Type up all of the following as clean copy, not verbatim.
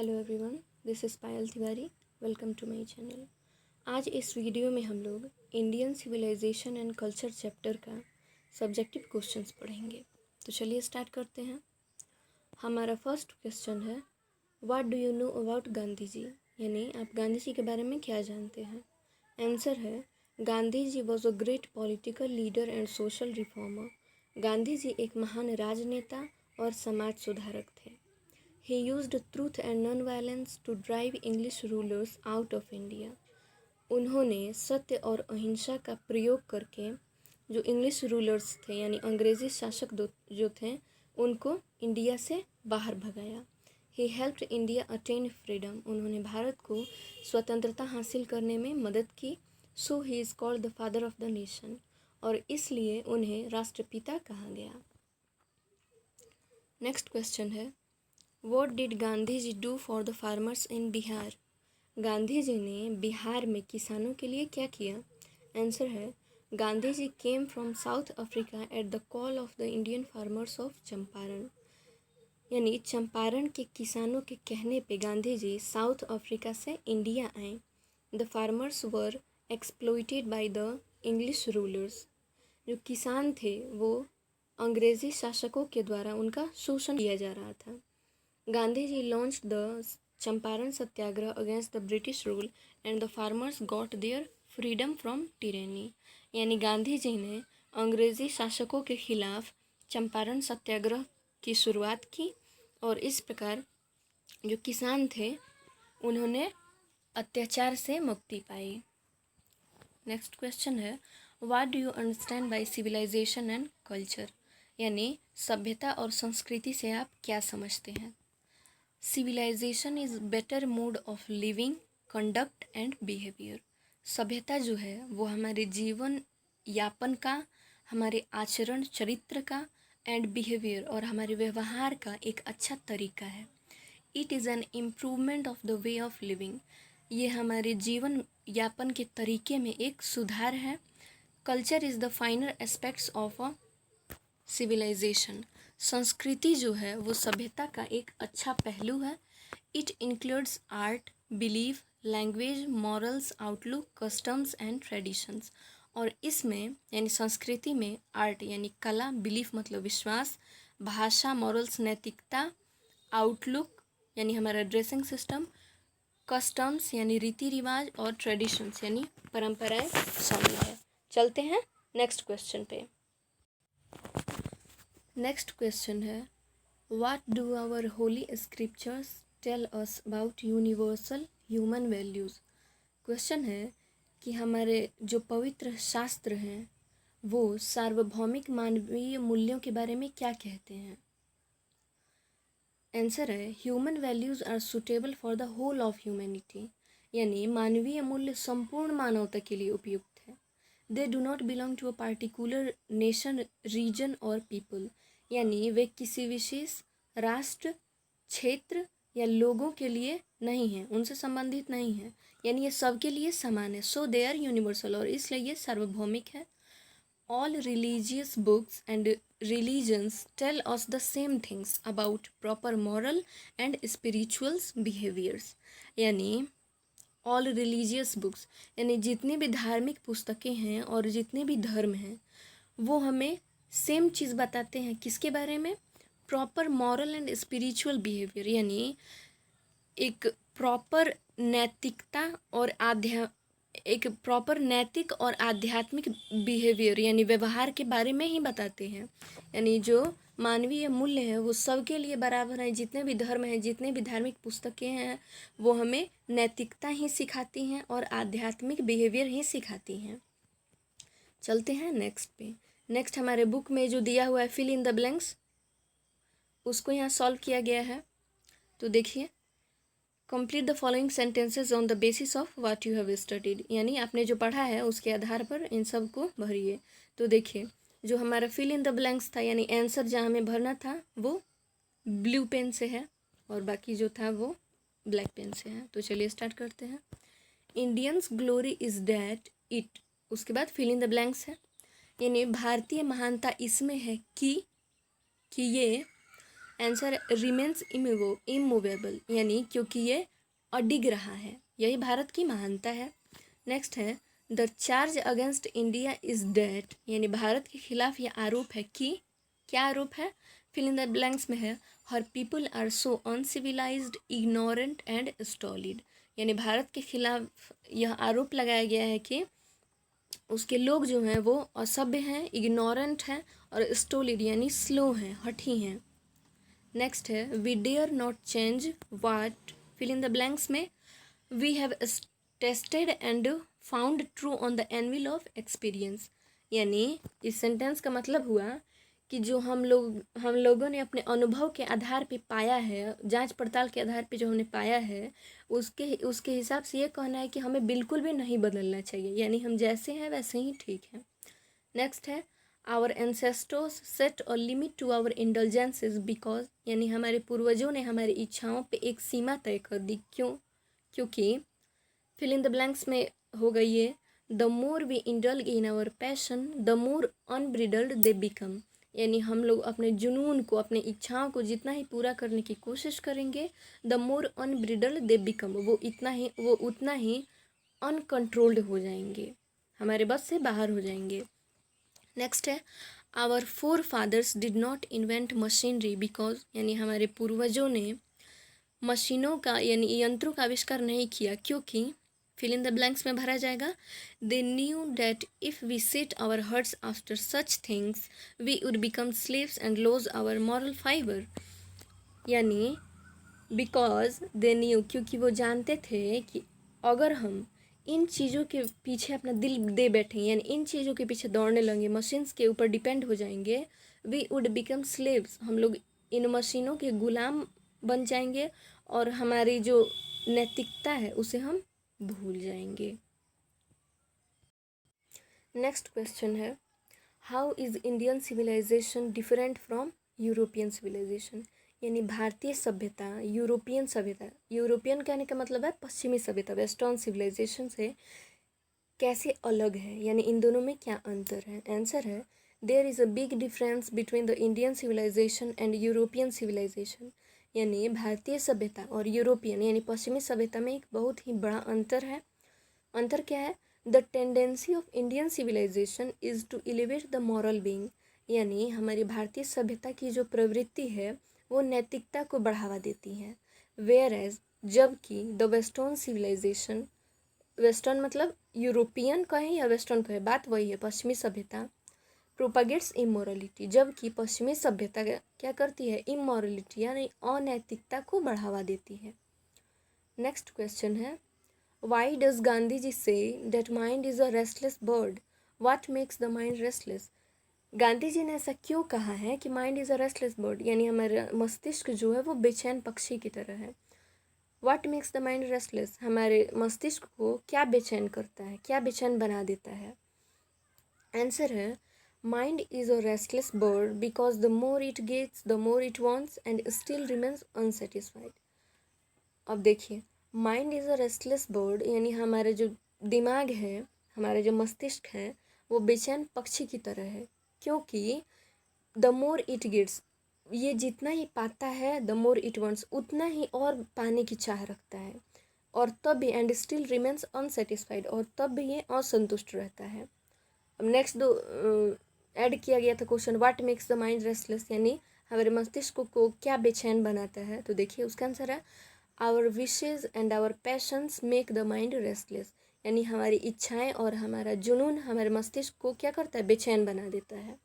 Hello everyone, this is Payal Tiwari. Welcome to my channel. आज इस video में हम लोग Indian civilisation and culture chapter का सब्जेक्टिव क्वेश्चंस पढ़ेंगे। तो चलिए स्टार्ट करते हैं। हमारा फर्स्ट क्वेश्चन है, what do you know about Gandhi ji, यानी आप गांधी जी के बारे में क्या जानते हैं। आंसर है, Gandhi ji was a great political leader and social reformer. Gandhi ji एक महान राजनेता और समाज सुधारक थे। He used truth and non-violence to drive English rulers out of India. उन्होंने सत्य और अहिंसा का प्रयोग करके जो इंग्लिश रूलर्स थे यानी अंग्रेज़ी शासक जो थे उनको इंडिया से बाहर भगाया। He helped India attain freedom. उन्होंने भारत को स्वतंत्रता हासिल करने में मदद की। So he is called the father of the nation. और इसलिए उन्हें राष्ट्रपिता कहा गया। नेक्स्ट क्वेश्चन है, What did Gandhi ji do for the farmers in Bihar. Gandhi ji ने बिहार में किसानों के लिए क्या किया। आंसर है, Gandhi ji came from South Africa at the call of the Indian farmers of Champaran. यानी चंपारण के किसानों के कहने पे गांधी जी साउथ अफ्रीका से इंडिया आए। The farmers were exploited by the English rulers. जो किसान थे वो अंग्रेज़ी शासकों के द्वारा उनका शोषण किया जा रहा था। Gandhi ji launched the Champaran Satyagraha against the British rule and the farmers got their freedom from tyranny। यानी गांधी जी ने अंग्रेज़ी शासकों के खिलाफ चंपारण सत्याग्रह की शुरुआत की और इस प्रकार जो किसान थे उन्होंने अत्याचार से मुक्ति पाई। नेक्स्ट क्वेश्चन है, what do you understand by civilization and culture, यानी सभ्यता और संस्कृति से आप क्या समझते हैं। Civilization is better mode of living, conduct and behaviour. सभ्यता जो है वो हमारे जीवन यापन का, हमारे आचरण चरित्र का एंड बिहेवियर और हमारे व्यवहार का एक अच्छा तरीका है। It is an improvement of the way of living. ये हमारे जीवन यापन के तरीके में एक सुधार है। Culture is the finer aspects of a civilization. संस्कृति जो है वो सभ्यता का एक अच्छा पहलू है। It includes art, belief, language, morals, outlook, customs and traditions. और इसमें यानी संस्कृति में आर्ट यानी कला, बिलीफ मतलब विश्वास, भाषा मॉरल्स नैतिकता, आउटलुक यानी हमारा ड्रेसिंग सिस्टम, कस्टम्स यानी रीति रिवाज और ट्रेडिशंस यानी परंपराएं शामिल है। चलते हैं नेक्स्ट क्वेश्चन पे। नेक्स्ट क्वेश्चन है, what do our holy scriptures tell us about universal human values. क्वेश्चन है कि हमारे जो पवित्र शास्त्र हैं वो सार्वभौमिक मानवीय मूल्यों के बारे में क्या कहते हैं। आंसर है, human values are suitable for the whole of humanity. यानी मानवीय मूल्य संपूर्ण मानवता के लिए उपयुक्त है। They do not belong to a particular nation, region और पीपल। यानी वे किसी विशेष राष्ट्र, क्षेत्र या लोगों के लिए नहीं हैं, उनसे संबंधित नहीं हैं। यानी ये सबके लिए समान है। सो दे आर यूनिवर्सल और इसलिए ये सार्वभौमिक है। All religious books and religions tell us the same things about proper moral and spirituals behaviours. यानी ऑल रिलीजियस बुक्स यानी जितनी भी धार्मिक पुस्तकें हैं और जितने भी धर्म हैं वो हमें सेम चीज़ बताते हैं। किसके बारे में, proper moral and spiritual behaviour. यानी एक प्रॉपर नैतिकता और एक प्रॉपर नैतिक और आध्यात्मिक बिहेवियर यानी व्यवहार के बारे में ही बताते हैं। यानी जो मानवीय मूल्य है वो सबके लिए बराबर है। जितने भी धर्म हैं, जितने भी धार्मिक पुस्तकें हैं वो हमें नैतिकता ही सिखाती हैं और आध्यात्मिक बिहेवियर ही सिखाती हैं। चलते हैं नेक्स्ट पे। नेक्स्ट हमारे बुक में जो दिया हुआ है फिल इन द ब्लैंक्स, उसको यहाँ सॉल्व किया गया है। तो देखिए, complete the following sentences on the basis of what you have studied. यानी आपने जो पढ़ा है उसके आधार पर इन सब को भरिए। तो देखिए, जो हमारा फिल इन द ब्लैंक्स था यानी आंसर जहाँ हमें भरना था वो ब्लू पेन से है और बाकी जो था वो ब्लैक पेन से है। तो चलिए स्टार्ट करते हैं। Indians glory is that it, उसके बाद फिल इन द ब्लैंक्स है। यानी भारतीय महानता इसमें है कि ये आंसर रिमेन्स इमूवेबल, यानी क्योंकि ये अडिग रहा है, यही भारत की महानता है। नेक्स्ट है the charge against India is that, यानी भारत के खिलाफ ये आरोप है कि, क्या आरोप है, फिल इन द ब्लैंक्स में है, her people are so uncivilised ignorant and stolid, यानी भारत के खिलाफ यह आरोप लगाया गया है कि उसके लोग जो हैं वो असभ्य हैं, इग्नोरेंट हैं और स्टोलिड यानी स्लो हैं, हठी हैं। नेक्स्ट है we dare not change what, fill in the blanks में, we have tested and found true on the anvil of experience, यानी इस सेंटेंस का मतलब हुआ कि जो हम लोगों ने अपने अनुभव के आधार पे पाया है, जांच पड़ताल के आधार पे जो हमने पाया है, उसके हिसाब से ये कहना है कि हमें बिल्कुल भी नहीं बदलना चाहिए, यानी हम जैसे हैं वैसे ही ठीक हैं। नेक्स्ट है our ancestors set a limit to our indulgences because, यानी हमारे पूर्वजों ने हमारी इच्छाओं पे एक सीमा तय कर दी, क्योंकि फिल इन द ब्लैंक्स में हो गई है, the more we indulge in our passion the more unbridled they become, यानी हम लोग अपने जुनून को, अपने इच्छाओं को जितना ही पूरा करने की कोशिश करेंगे, the more unbridled they become, वो उतना ही अनकंट्रोल्ड हो जाएंगे, हमारे बस से बाहर हो जाएंगे। नेक्स्ट है our forefathers did not invent machinery because, यानी हमारे पूर्वजों ने मशीनों का यानी यंत्रों का आविष्कार नहीं किया क्योंकि, फिल इन द ब्लैंक्स में भरा जाएगा, they knew that if we set our hearts after such things we would become slaves and lose our moral fibre, यानी बिकॉज दे न्यू, क्योंकि वो जानते थे कि अगर हम इन चीज़ों के पीछे अपना दिल दे बैठें, यानी इन चीज़ों के पीछे दौड़ने लगेंगे, मशीन्स के ऊपर डिपेंड हो जाएंगे, वी वुड बिकम स्लेव्स, हम लोग इन मशीनों के गुलाम बन जाएंगे और हमारी जो नैतिकता है उसे हम भूल जाएंगे। नेक्स्ट क्वेश्चन है how is Indian civilization different from European civilization, यानी भारतीय सभ्यता यूरोपियन सभ्यता, यूरोपियन कहने का मतलब है पश्चिमी सभ्यता, वेस्टर्न सिविलाइजेशन से कैसे अलग है, यानी इन दोनों में क्या अंतर है। आंसर है there is a big difference between the Indian civilisation and European civilization, यानी भारतीय सभ्यता और यूरोपियन यानी पश्चिमी सभ्यता में एक बहुत ही बड़ा अंतर है। अंतर क्या है, the tendency of Indian civilization is to elevate the moral being, यानी हमारी भारतीय सभ्यता की जो प्रवृत्ति है वो नैतिकता को बढ़ावा देती है, वेयर एज जबकि द वेस्टर्न सिविलाइजेशन, वेस्टर्न मतलब यूरोपियन कहें या वेस्टर्न कहें बात वही है, पश्चिमी सभ्यता प्रोपागेट्स इमोरलिटी, जबकि पश्चिमी सभ्यता क्या करती है, इमोरलिटी यानी अनैतिकता को बढ़ावा देती है। नेक्स्ट क्वेश्चन है why does Gandhi ji say that mind is a restless bird, what makes the mind restless, Gandhi ji ने ऐसा क्यों कहा है कि mind is a restless bird, यानी हमारा मस्तिष्क जो है वो बेचैन पक्षी की तरह है। What makes the mind restless, हमारे मस्तिष्क को क्या बेचैन करता है, क्या बेचैन बना देता है। आंसर है mind is a restless bird because the more it gets the more it wants and still remains unsatisfied. अब देखिए mind is a restless bird यानी हमारे जो दिमाग है, हमारे जो मस्तिष्क है वो बेचैन पक्षी की तरह है, क्योंकि द मोर इट गेट्स, ये जितना ही पाता है, द मोर इट वांट्स, उतना ही और पाने की चाह रखता है, और तब भी एंड स्टिल रिमेन्स अनसेटिस्फाइड, और तब भी ये असंतुष्ट रहता है। अब नेक्स्ट दो ऐड किया गया था question what makes the mind restless, यानी हमारे मस्तिष्क को क्या बेचैन बनाता है, तो देखिए उसका आंसर है our wishes and our passions make the mind restless, यानी हमारी इच्छाएं और हमारा जुनून हमारे मस्तिष्क को क्या करता है, बेचैन बना देता है।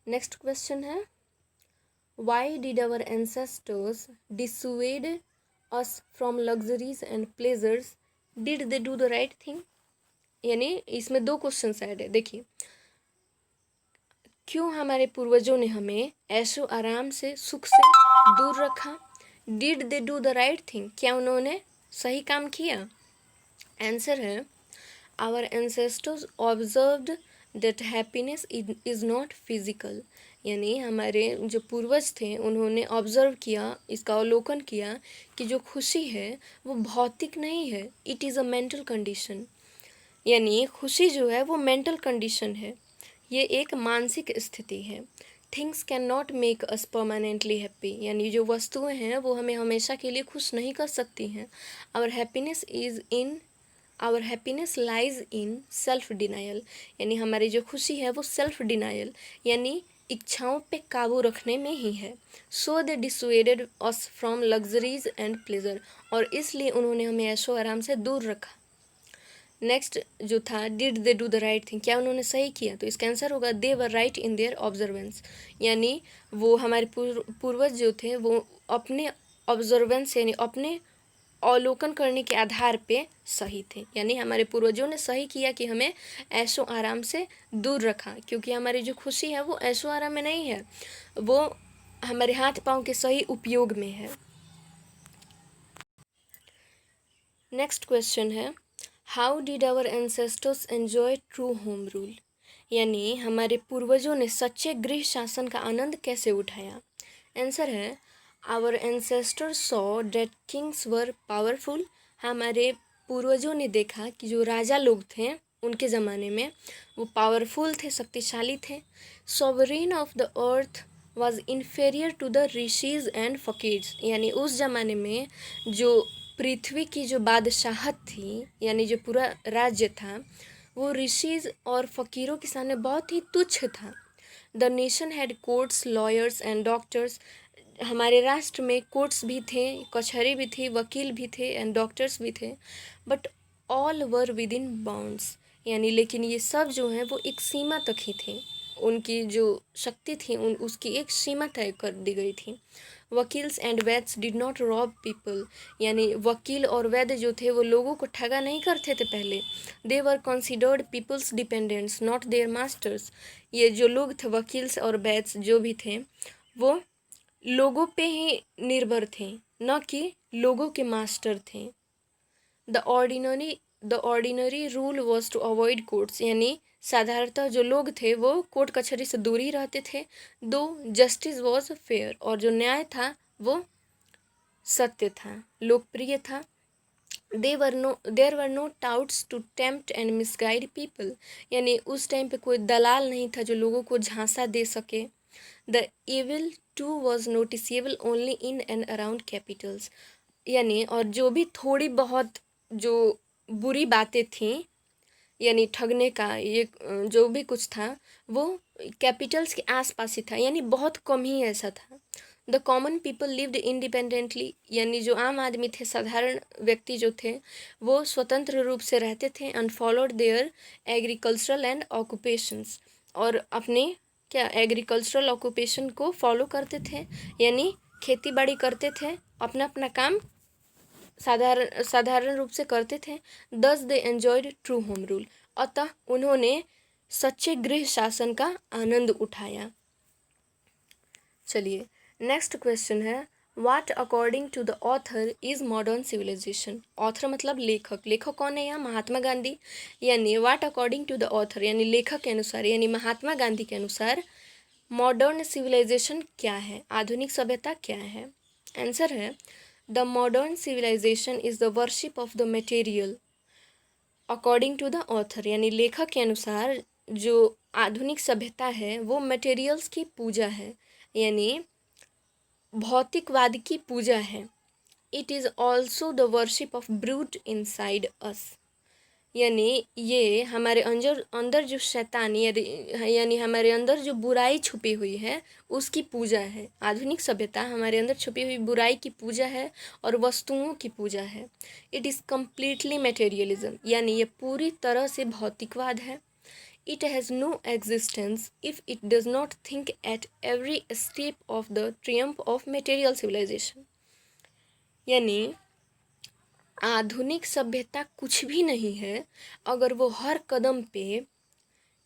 नेक्स्ट क्वेश्चन है why did our ancestors dissuade us from luxuries and pleasures, did they do the right thing, यानी इसमें दो क्वेश्चन ऐड है। देखिए क्यों हमारे पूर्वजों ने हमें ऐशो आराम से, सुख से दूर रखा, did they do the right thing, क्या उन्होंने सही काम किया। आंसर है our ancestors observed that happiness is not physical, यानी हमारे जो पूर्वज थे उन्होंने ऑब्जर्व किया, इसका अवलोकन किया कि जो खुशी है वो भौतिक नहीं है, it is a mental condition, यानी खुशी जो है वो मेंटल कंडीशन है, ये एक मानसिक स्थिति है। Things can not make us permanently happy, यानी जो वस्तुएं हैं वो हमें हमेशा के लिए खुश नहीं कर सकती हैं. Our happiness lies in self denial, यानी हमारी जो खुशी है वो सेल्फ डिनायल यानी इच्छाओं पे काबू रखने में ही है. So they dissuaded us from luxuries and pleasure, और इसलिए उन्होंने हमें ऐशो आराम से दूर रखा. नेक्स्ट जो था, did they do the right thing, क्या उन्होंने सही किया? तो इसका आंसर होगा दे वर राइट इन देयर ऑब्जर्वेंस, यानी वो हमारे पूर्वज जो थे वो अपने ऑब्जर्वेंस यानी अपने अवलोकन करने के आधार पे सही थे. यानी हमारे पूर्वजों ने सही किया कि हमें ऐशो आराम से दूर रखा, क्योंकि हमारी जो खुशी है वो ऐशो आराम में नहीं है, वो हमारे हाथ पाँव के सही उपयोग में है. नेक्स्ट क्वेश्चन है, how did our ancestors enjoy true home rule, यानी हमारे पूर्वजों ने सच्चे गृह शासन का आनंद कैसे उठाया? आंसर है, our ancestors saw that kings were powerful, हमारे पूर्वजों ने देखा कि जो राजा लोग थे उनके ज़माने में वो पावरफुल थे, शक्तिशाली थे. Sovereign of the earth was inferior to the rishis and fakirs, यानी उस ज़माने में जो पृथ्वी की जो बादशाहत थी यानी जो पूरा राज्य था वो ऋषिज और फकीरों के सामने बहुत ही तुच्छ था. The nation had courts, lawyers and doctors, हमारे राष्ट्र में कोर्ट्स भी थे, कचहरी भी थी, वकील भी थे एंड डॉक्टर्स भी थे. But all were with in bounds, यानी लेकिन ये सब जो हैं वो एक सीमा तक ही थे, उनकी जो शक्ति थी उसकी एक सीमा तय कर दी गई थी. Vakils and vaids did not rob people, यानी वकील और वैद्य जो थे वो लोगों को ठगा नहीं करते थे पहले. They were considered people's dependants not their masters, ये जो लोग थे वकील्स और वैद्स जो भी थे वो लोगों पे ही निर्भर थे, न कि लोगों के मास्टर थे. The ordinary rule was to avoid courts, यानी साधारणतः जो लोग थे वो कोर्ट कचहरी से दूर ही रहते थे. दो जस्टिस वॉज फेयर, और जो न्याय था वो सत्य था, लोकप्रिय था. There were no touts to tempt and misguide people, यानी उस टाइम पे कोई दलाल नहीं था जो लोगों को झांसा दे सके. The evil too was noticeable only in and around capitals, यानी और जो भी थोड़ी बहुत जो बुरी बातें थीं यानी ठगने का ये जो भी कुछ था वो कैपिटल्स के आसपास ही था, यानी बहुत कम ही ऐसा था. The common people lived independently, यानी जो आम आदमी थे, साधारण व्यक्ति जो थे वो स्वतंत्र रूप से रहते थे. And followed there agricultural and occupations, और अपने क्या एग्रीकल्चरल ऑक्यूपेशन को फॉलो करते थे, यानी खेती बाड़ी करते थे, अपना अपना काम साधारण रूप से करते थे. Thus they enjoyed true home rule, अतः उन्होंने सच्चे गृह शासन का आनंद उठाया. चलिए नेक्स्ट क्वेश्चन है, what according to the author is modern civilization. Author मतलब लेखक, लेखक कौन है यहाँ? महात्मा गांधी. यानी what according to the author यानी लेखक के अनुसार यानी महात्मा गांधी के अनुसार मॉडर्न सिविलाइजेशन क्या है, आधुनिक सभ्यता क्या है? आंसर है, the modern civilization is the worship of the material. According to the author यानी लेखक के अनुसार जो आधुनिक सभ्यता है वो मटेरियल्स की पूजा है, यानी भौतिकवाद की पूजा है. It is also the worship of brute inside us, यानी ये हमारे अंदर जो शैतानी यानी हमारे अंदर जो बुराई छुपी हुई है उसकी पूजा है. आधुनिक सभ्यता हमारे अंदर छुपी हुई बुराई की पूजा है और वस्तुओं की पूजा है. इट इज़ कम्प्लीटली मटेरियलिज्म, यानी ये पूरी तरह से भौतिकवाद है. It has no existence if it does not think at every step of the triumph of material civilization, यानी आधुनिक सभ्यता कुछ भी नहीं है अगर वो हर कदम पे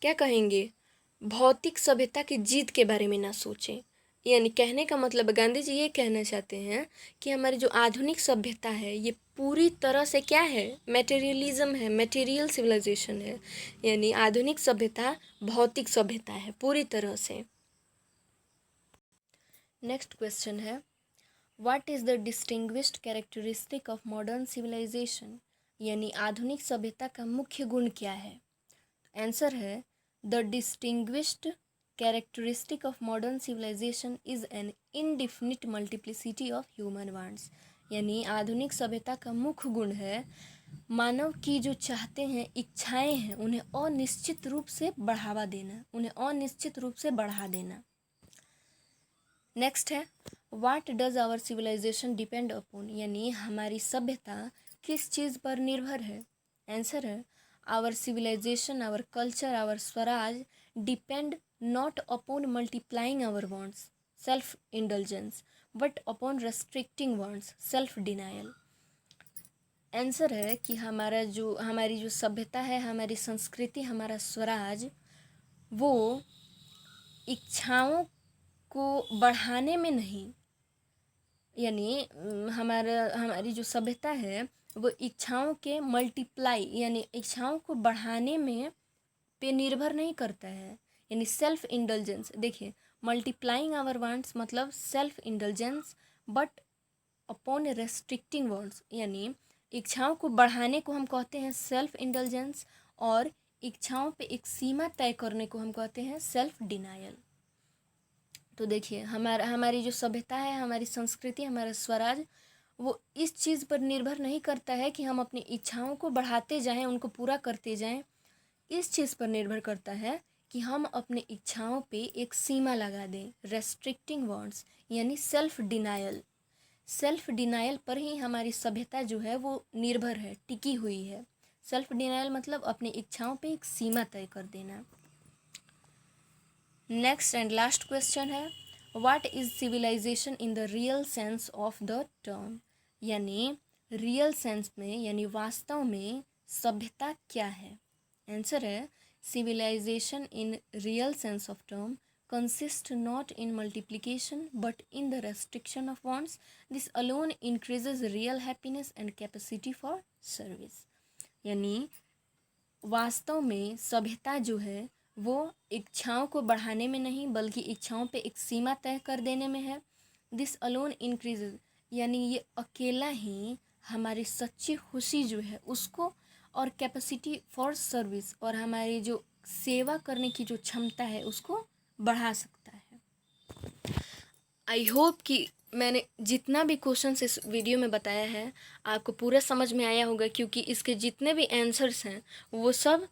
क्या कहेंगे भौतिक सभ्यता की जीत के बारे में ना सोचें. यानी कहने का मतलब गांधी जी ये कहना चाहते हैं कि हमारी जो आधुनिक सभ्यता है ये पूरी तरह से क्या है, मटेरियलिज्म है, मटेरियल सिविलाइजेशन है. यानी आधुनिक सभ्यता भौतिक सभ्यता है पूरी तरह से. नेक्स्ट क्वेश्चन है, what is the distinguished characteristic of modern civilization, यानी आधुनिक सभ्यता का मुख्य गुण क्या है? आंसर है, the distinguished characteristic of modern civilization is an indefinite multiplicity of human wants. यानी आधुनिक सभ्यता का मुख्य गुण है मानव की जो चाहते हैं, इच्छाएं हैं, उन्हें अनिश्चित रूप से बढ़ावा देना, उन्हें अनिश्चित रूप से बढ़ा देना। नेक्स्ट है what does our civilization depend upon. यानी हमारी सभ्यता किस चीज़ पर निर्भर है। आंसर है our civilization, our culture, our swaraj depend not upon multiplying our wants self indulgence but upon restricting wants self denial. Answer है कि हमारी जो सभ्यता है, हमारी संस्कृति, हमारा स्वराज वो इच्छाओं को बढ़ाने में नहीं, यानी हमारी जो सभ्यता है वो इच्छाओं के मल्टीप्लाई यानी इच्छाओं को बढ़ाने में पे निर्भर नहीं करता है। यानी सेल्फ इंडल्जेंस, देखिए मल्टीप्लाइंग आवर वांट्स मतलब self indulgence but upon restricting wants, यानी इच्छाओं को बढ़ाने को हम कहते हैं सेल्फ इंडल्जेंस और इच्छाओं पे एक सीमा तय करने को हम कहते हैं सेल्फ डिनायल। तो देखिए हमारी जो सभ्यता है, हमारी संस्कृति, हमारा स्वराज वो इस चीज़ पर निर्भर नहीं करता है कि हम अपनी इच्छाओं को बढ़ाते जाएं, उनको पूरा करते जाएं। इस चीज़ पर निर्भर करता है कि हम अपनी इच्छाओं पे एक सीमा लगा दें, रेस्ट्रिक्टिंग वांट्स यानी सेल्फ डिनायल। सेल्फ डिनायल पर ही हमारी सभ्यता जो है वो निर्भर है, टिकी हुई है। सेल्फ डिनायल मतलब अपनी इच्छाओं पे एक सीमा तय कर देना। नेक्स्ट एंड लास्ट क्वेश्चन है what is civilization in the real sense of the term. यानी रियल सेंस में यानी वास्तव में सभ्यता क्या है। आंसर है civilization in real sense of term consist not in multiplication but in the restriction of wants. This alone increases real happiness and capacity for service. यानी वास्तव में सभ्यता जो है वो इच्छाओं को बढ़ाने में नहीं बल्कि इच्छाओं पे एक सीमा तय कर देने में है। दिस अलोन इंक्रीजेज यानी ये अकेला ही हमारी सच्ची खुशी जो है उसको और कैपेसिटी फॉर सर्विस और हमारी जो सेवा करने की जो क्षमता है उसको बढ़ा सकता है। आई होप कि मैंने जितना भी क्वेश्चन इस वीडियो में बताया है आपको पूरा समझ में आया होगा, क्योंकि इसके जितने भी आंसर्स हैं वो सब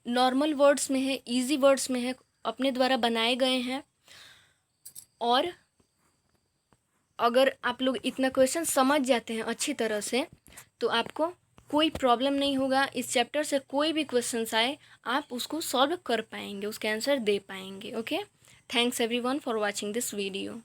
नॉर्मल वर्ड्स में है, इजी वर्ड्स में है, अपने द्वारा बनाए गए हैं। और अगर आप लोग इतना क्वेश्चन समझ जाते हैं अच्छी तरह से तो आपको कोई प्रॉब्लम नहीं होगा। इस चैप्टर से कोई भी क्वेश्चंस आए आप उसको सॉल्व कर पाएंगे, उसके आंसर दे पाएंगे। Okay, thanks everyone for watching this video.